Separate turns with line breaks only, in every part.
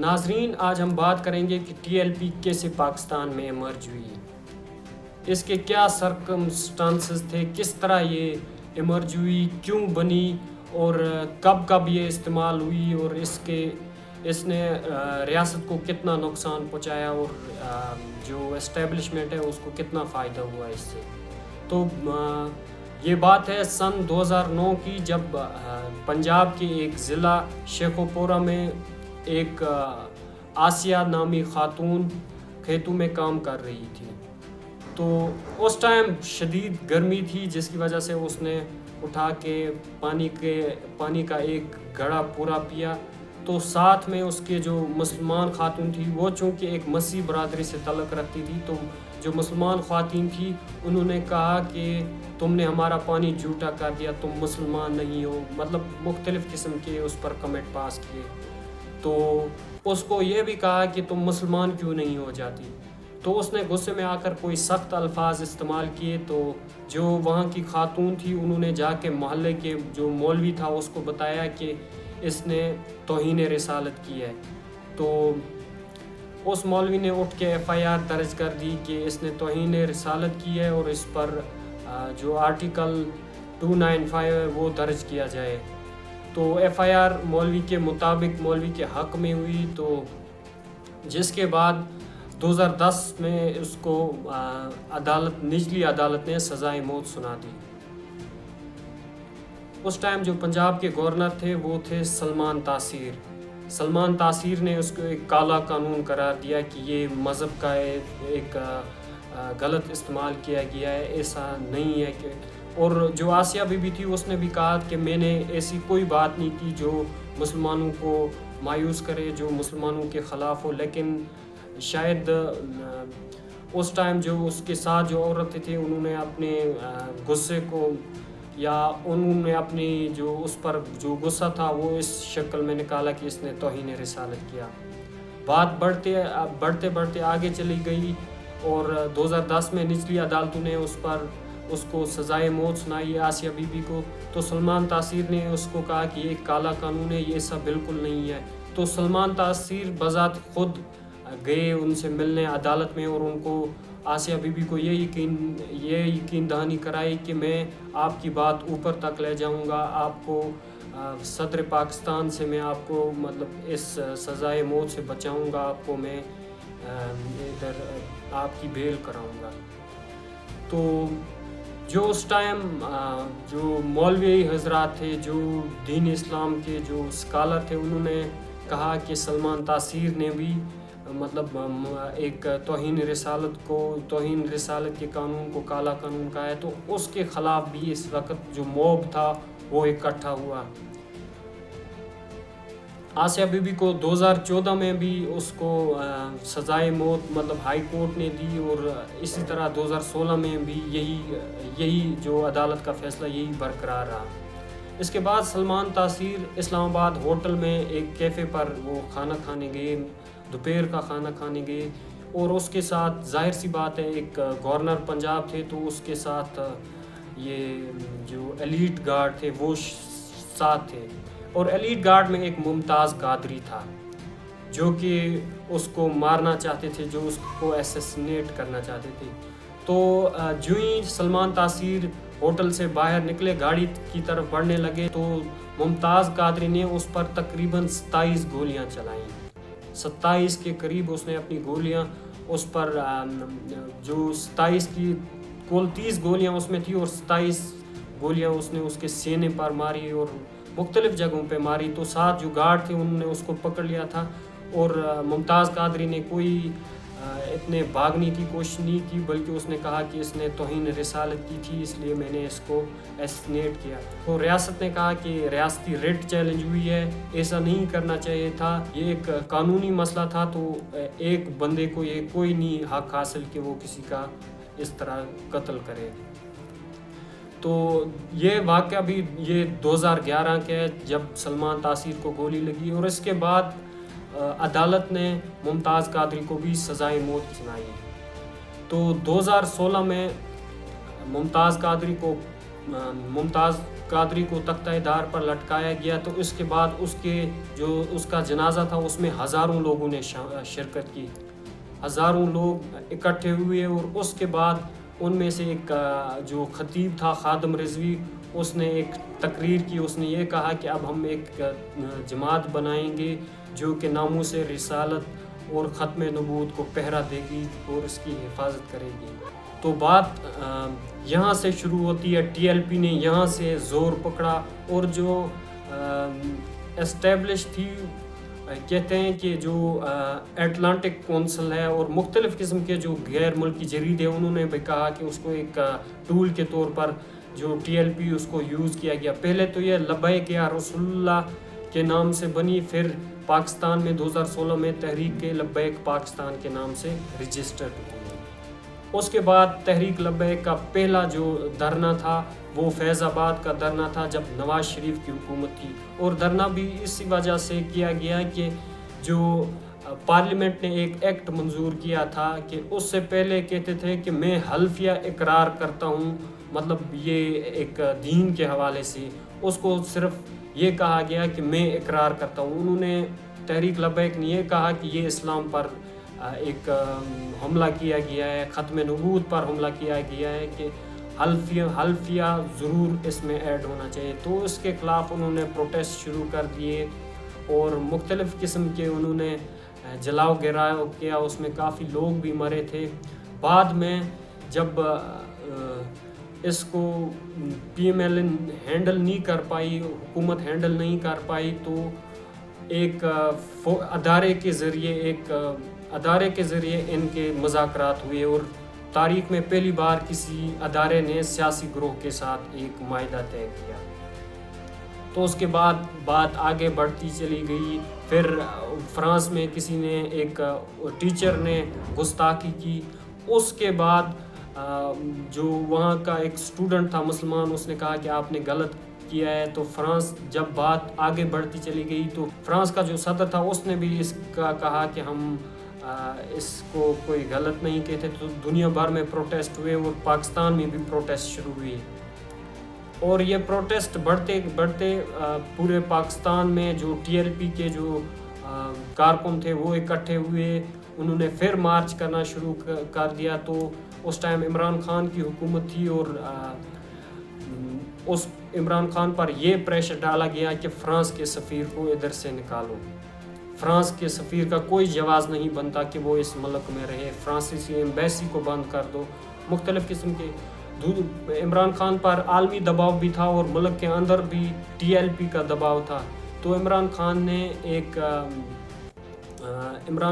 ناظرین، آج ہم بات کریں گے کہ ٹی ایل پی کیسے پاکستان میں ایمرج ہوئی، اس کے کیا سرکمسٹانسز تھے، کس طرح یہ ایمرج ہوئی، کیوں بنی اور کب کب یہ استعمال ہوئی، اور اس نے ریاست کو کتنا نقصان پہنچایا اور جو اسٹیبلشمنٹ ہے اس کو کتنا فائدہ ہوا اس سے۔ تو یہ بات ہے سن 2009 کی، جب پنجاب کے ایک ضلع شیخوپورہ میں ایک آسیہ نامی خاتون کھیتوں میں کام کر رہی تھی۔ تو اس ٹائم شدید گرمی تھی، جس کی وجہ سے اس نے اٹھا کے پانی کا ایک گھڑا پورا پیا۔ تو ساتھ میں اس کے جو مسلمان خاتون تھی، وہ چونکہ ایک مسیح برادری سے تعلق رکھتی تھی، تو جو مسلمان خواتین تھی انہوں نے کہا کہ تم نے ہمارا پانی جھوٹا کر دیا، تم مسلمان نہیں ہو، مطلب مختلف قسم کے اس پر کمنٹ پاس کیے۔ تو اس کو یہ بھی کہا کہ تم مسلمان کیوں نہیں ہو جاتی۔ تو اس نے غصے میں آ کر کوئی سخت الفاظ استعمال کیے۔ تو جو وہاں کی خاتون تھی انہوں نے جا کے محلے کے جو مولوی تھا اس کو بتایا کہ اس نے توہین رسالت کی ہے۔ تو اس مولوی نے اٹھ کے ایف آئی آر درج کر دی کہ اس نے توہین رسالت کی ہے اور اس پر جو آرٹیکل 295 ہے وہ درج کیا جائے۔ تو ایف آئی آر مولوی کے مطابق مولوی کے حق میں ہوئی، تو جس کے بعد 2010 میں اس کو نچلی عدالت نے سزائے موت سنا دی۔ اس ٹائم جو پنجاب کے گورنر تھے وہ تھے سلمان تاثیر۔ سلمان تاثیر نے اس کو ایک کالا قانون قرار دیا کہ یہ مذہب کا ایک غلط استعمال کیا گیا ہے، ایسا نہیں ہے کہ، اور جو آسیہ بی بی تھی اس نے بھی کہا کہ میں نے ایسی کوئی بات نہیں کی جو مسلمانوں کو مایوس کرے، جو مسلمانوں کے خلاف ہو۔ لیکن شاید اس ٹائم جو اس کے ساتھ جو عورتیں تھیں انہوں نے اپنے غصے کو، یا انہوں نے اپنی جو اس پر جو غصہ تھا وہ اس شکل میں نکالا کہ اس نے توہین رسالت کیا۔ بات بڑھتے آگے چلی گئی اور 2010 میں نچلی عدالتوں نے اس کو سزائے موت سنائی آسیہ بی بی کو۔ تو سلمان تاثیر نے اس کو کہا کہ یہ کالا قانون ہے، یہ سب بالکل نہیں ہے۔ تو سلمان تاثیر بذات خود گئے ان سے ملنے عدالت میں، اور ان کو آسیہ بی بی کو یہ یقین دہانی کرائی کہ میں آپ کی بات اوپر تک لے جاؤں گا، آپ کو صدر پاکستان سے میں آپ کو مطلب اس سزائے موت سے بچاؤں گا، آپ کو میں ادھر آپ کی بیل کراؤں گا۔ تو جو اس ٹائم جو مولوی حضرات تھے، جو دین اسلام کے جو اسکالر تھے، انہوں نے کہا کہ سلمان تاثیر نے بھی مطلب ایک توہین رسالت کے قانون کو کالا قانون کہا ہے۔ تو اس کے خلاف بھی اس وقت جو موب تھا وہ اکٹھا ہوا۔ آسیہ بی بی کو 2014 میں بھی اس کو سزائے موت مطلب ہائی کورٹ نے دی، اور اسی طرح 2016 میں بھی یہی جو عدالت کا فیصلہ یہی برقرار رہا۔ اس کے بعد سلمان تاثیر اسلام آباد ہوٹل میں ایک کیفے پر وہ کھانا کھانے گئے، دوپہر کا کھانا کھانے گئے، اور اس کے ساتھ ظاہر سی بات ہے ایک گورنر پنجاب تھے، تو اس کے ساتھ یہ جو ایلیٹ گارڈ تھے وہ ساتھ تھے، اور ایلیٹ گارڈ میں ایک ممتاز قادری تھا جو کہ اس کو مارنا چاہتے تھے، جو اس کو ایسیسینیٹ کرنا چاہتے تھے۔ تو جو ہی سلمان تاثیر ہوٹل سے باہر نکلے، گاڑی کی طرف بڑھنے لگے، تو ممتاز قادری نے اس پر تقریباً 27 گولیاں چلائیں۔ 27 کے قریب اس نے اپنی گولیاں اس پر جو 27 کی کل 30 گولیاں اس میں تھی، اور 27 گولیاں اس نے اس کے سینے پر ماری اور مختلف جگہوں پہ ماری۔ تو ساتھ جو گارڈ تھے انہوں نے اس کو پکڑ لیا تھا، اور ممتاز قادری نے کوئی اتنے بھاگنے کی کوشش نہیں کی، بلکہ اس نے کہا کہ اس نے توہین رسالت کی تھی، اس لیے میں نے اس کو ایسیسینیٹ کیا۔ تو ریاست نے کہا کہ ریاستی ریٹ چیلنج ہوئی ہے، ایسا نہیں کرنا چاہیے تھا، یہ ایک قانونی مسئلہ تھا، تو ایک بندے کو یہ کوئی نہیں حق حاصل کہ وہ کسی کا اس طرح قتل کرے۔ تو یہ واقعہ بھی یہ 2011 کے ہے جب سلمان تاثیر کو گولی لگی، اور اس کے بعد عدالت نے ممتاز قادری کو بھی سزائے موت سنائی۔ تو 2016 میں ممتاز قادری کو تختہ دار پر لٹکایا گیا تو اس کے بعد اس کا جنازہ تھا، اس میں ہزاروں لوگوں نے شرکت کی، ہزاروں لوگ اکٹھے ہوئے، اور اس کے بعد ان میں سے ایک جو خطیب تھا خادم رضوی، اس نے ایک تقریر کی، اس نے یہ کہا کہ اب ہم ایک جماعت بنائیں گے جو کہ ناموس رسالت اور ختم نبوت کو پہرا دے گی اور اس کی حفاظت کرے گی۔ تو بات یہاں سے شروع ہوتی ہے، ٹی ایل پی نے یہاں سے زور پکڑا، اور جو اسٹیبلش تھی، کہتے ہیں کہ جو اٹلانٹک کونسل ہے اور مختلف قسم کے جو غیر ملکی جریدے، انہوں نے بھی کہا کہ اس کو ایک ٹول کے طور پر جو ٹی ایل پی اس کو یوز کیا گیا۔ پہلے تو یہ لبیک یا رسول اللہ کے نام سے بنی، پھر پاکستان میں 2016 میں تحریک لبیک پاکستان کے نام سے رجسٹرڈ ہوئی۔ اس کے بعد تحریک لبیک کا پہلا جو دھرنا تھا وہ فیض آباد کا دھرنا تھا، جب نواز شریف کی حکومت تھی، اور دھرنا بھی اسی وجہ سے کیا گیا کہ جو پارلیمنٹ نے ایک ایکٹ منظور کیا تھا کہ اس سے پہلے کہتے تھے کہ میں حلفیہ اقرار کرتا ہوں، مطلب یہ ایک دین کے حوالے سے، اس کو صرف یہ کہا گیا کہ میں اقرار کرتا ہوں۔ انہوں نے تحریک لبیک نے یہ کہا کہ یہ اسلام پر ایک حملہ کیا گیا ہے، ختم نبوت پر حملہ کیا گیا ہے، کہ حلفیہ ضرور اس میں ایڈ ہونا چاہیے۔ تو اس کے خلاف انہوں نے پروٹیسٹ شروع کر دیے، اور مختلف قسم کے انہوں نے جلاؤ گراؤ کیا، اس میں کافی لوگ بھی مرے تھے۔ بعد میں جب اس کو P M L N handle نہیں کر پائی، حکومت ہینڈل نہیں کر پائی، تو ایک ادارے کے ذریعے ان کے مذاکرات ہوئے، اور تاریخ میں پہلی بار کسی ادارے نے سیاسی گروہ کے ساتھ ایک معاہدہ طے کیا۔ تو اس کے بعد بات آگے بڑھتی چلی گئی، پھر فرانس میں کسی نے، ایک ٹیچر نے گستاخی کی، اس کے بعد جو وہاں کا ایک اسٹوڈنٹ تھا مسلمان، اس نے کہا کہ آپ نے غلط کیا ہے۔ تو فرانس، جب بات آگے بڑھتی چلی گئی تو فرانس کا جو صدر تھا اس نے بھی اس کا کہا کہ ہم اس کو کوئی غلط نہیں کہتے۔ تو دنیا بھر میں پروٹیسٹ ہوئے، اور پاکستان میں بھی پروٹیسٹ شروع ہوئے، اور یہ پروٹیسٹ بڑھتے بڑھتے پورے پاکستان میں جو ٹی ایل پی کے جو کارکن تھے وہ اکٹھے ہوئے، انہوں نے پھر مارچ کرنا شروع کر دیا۔ تو اس ٹائم عمران خان کی حکومت تھی، اور اس عمران خان پر یہ پریشر ڈالا گیا کہ فرانس کے سفیر کو ادھر سے نکالو، فرانس کے سفیر کا کوئی جواز نہیں بنتا کہ وہ اس ملک میں رہے، فرانسیسی ایمبیسی کو بند کر دو۔ مختلف قسم کے عمران خان پر عالمی دباؤ بھی تھا، اور ملک کے اندر بھی ٹی ایل پی کا دباؤ تھا۔ تو عمران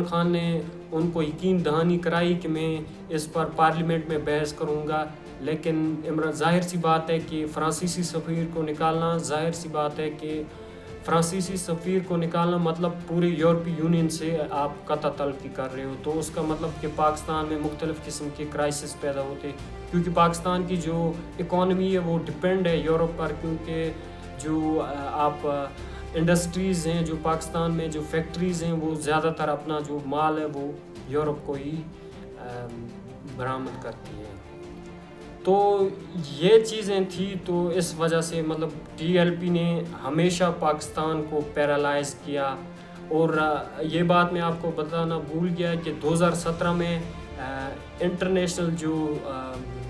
خان نے ان کو یقین دہانی کرائی کہ میں اس پر پارلیمنٹ میں بحث کروں گا، لیکن ظاہر سی بات ہے کہ فرانسیسی سفیر کو نکالنا مطلب پوری یورپی یونین سے آپ قطع تلفی کر رہے ہو۔ تو اس کا مطلب کہ پاکستان میں مختلف قسم کے کرائسس پیدا ہوتے، کیونکہ پاکستان کی جو اکانومی ہے وہ ڈپینڈ ہے یورپ پر، کیونکہ جو آپ انڈسٹریز ہیں، جو پاکستان میں جو فیکٹریز ہیں، وہ زیادہ تر اپنا جو مال ہے وہ یورپ کو ہی برآمد کرتی ہے۔ تو یہ چیزیں تھیں، تو اس وجہ سے مطلب ٹی ایل پی نے ہمیشہ پاکستان کو پیرالائز کیا۔ اور یہ بات میں آپ کو بتانا بھول گیا کہ 2017 میں انٹرنیشنل جو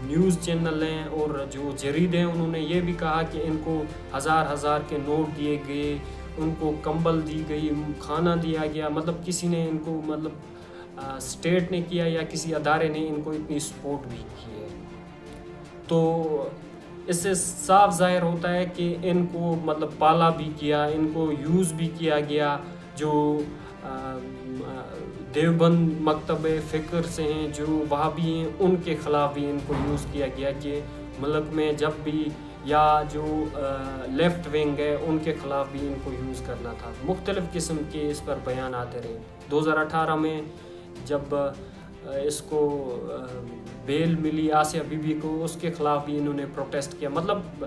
نیوز چینل ہیں اور جو جریدے ہیں، انہوں نے یہ بھی کہا کہ ان کو ہزار کے نوٹ دیے گئے، ان کو کمبل دی گئی، کھانا دیا گیا، مطلب کسی نے ان کو، مطلب اسٹیٹ نے کیا یا کسی ادارے نے ان کو اتنی سپورٹ بھی کی ہے۔ تو اس سے صاف ظاہر ہوتا ہے کہ ان کو مطلب پالا بھی کیا، ان کو یوز بھی کیا گیا۔ جو دیوبند مکتب فکر سے ہیں، جو وہابی ہیں، ان کے خلاف بھی ان کو یوز کیا گیا کہ ملک میں جب بھی، یا جو لیفٹ ونگ ہے ان کے خلاف بھی ان کو یوز کرنا تھا۔ مختلف قسم کے اس پر بیان آتے رہے۔ 2018 میں جب اس کو بیل ملی آسیہ بی بی کو، اس کے خلاف بھی انہوں نے پروٹیسٹ کیا۔ مطلب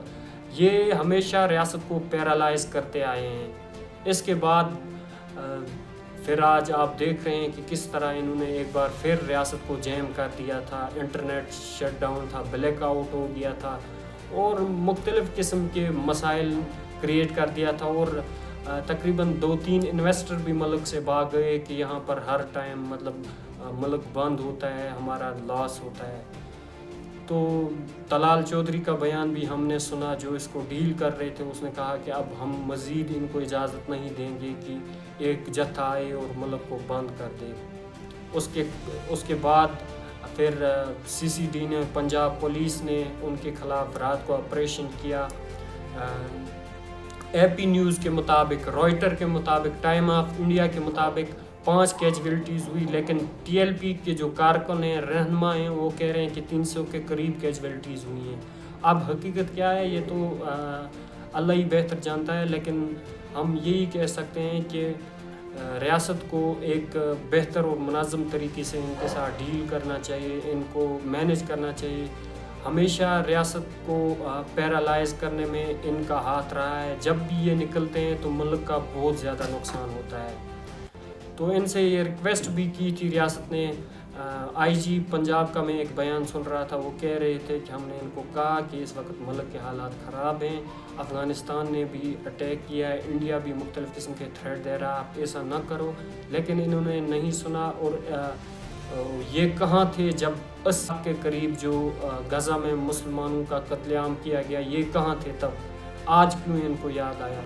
یہ ہمیشہ ریاست کو پیرالائز کرتے آئے ہیں۔ اس کے بعد پھر آج آپ دیکھ رہے ہیں کہ کس طرح انہوں نے ایک بار پھر ریاست کو جیم کر دیا تھا، انٹرنیٹ شٹ ڈاؤن تھا، بلیک آؤٹ ہو گیا تھا، اور مختلف قسم کے مسائل کریٹ کر دیا تھا، اور تقریباً 2-3 انویسٹر بھی ملک سے بھاگ گئے کہ یہاں پر ہر ٹائم مطلب ملک بند ہوتا ہے، ہمارا لاس ہوتا ہے۔ تو طلال چودھری کا بیان بھی ہم نے سنا، جو اس کو ڈیل کر رہے تھے، اس نے کہا کہ اب ہم مزید ان کو اجازت نہیں دیں گے کہ ایک جتھا آئے اور ملک کو بند کر دے۔ اس کے بعد پھر CCD نے، پنجاب پولیس نے ان کے خلاف رات کو آپریشن کیا۔ AP نیوز کے مطابق، روائٹر کے مطابق، ٹائم آف انڈیا کے مطابق 5 کیجویلٹیز ہوئی، لیکن TLP کے جو کارکن ہیں، رہنما ہیں، وہ کہہ رہے ہیں کہ 300 کے قریب کیجویلٹیز ہوئی ہیں۔ اب حقیقت کیا ہے یہ تو اللہ ہی بہتر جانتا ہے، لیکن ہم یہی کہہ سکتے ہیں کہ ریاست کو ایک بہتر اور منظم طریقے سے ان کے ساتھ ڈیل کرنا چاہیے، ان کو مینیج کرنا چاہیے۔ ہمیشہ ریاست کو پیرالائز کرنے میں ان کا ہاتھ رہا ہے، جب بھی یہ نکلتے ہیں تو ملک کا بہت زیادہ نقصان ہوتا ہے۔ تو ان سے یہ ریکویسٹ بھی کی تھی ریاست نے۔ IG پنجاب کا میں ایک بیان سن رہا تھا، وہ کہہ رہے تھے کہ ہم نے ان کو کہا کہ اس وقت ملک کے حالات خراب ہیں، افغانستان نے بھی اٹیک کیا ہے، انڈیا بھی مختلف قسم کے تھریٹ دے رہا، آپ ایسا نہ کرو، لیکن انہوں نے نہیں سنا۔ اور یہ کہاں تھے جب 80 کے قریب جو غزہ میں مسلمانوں کا قتل عام کیا گیا، یہ کہاں تھے تب؟ آج کیوں ان کو یاد آیا؟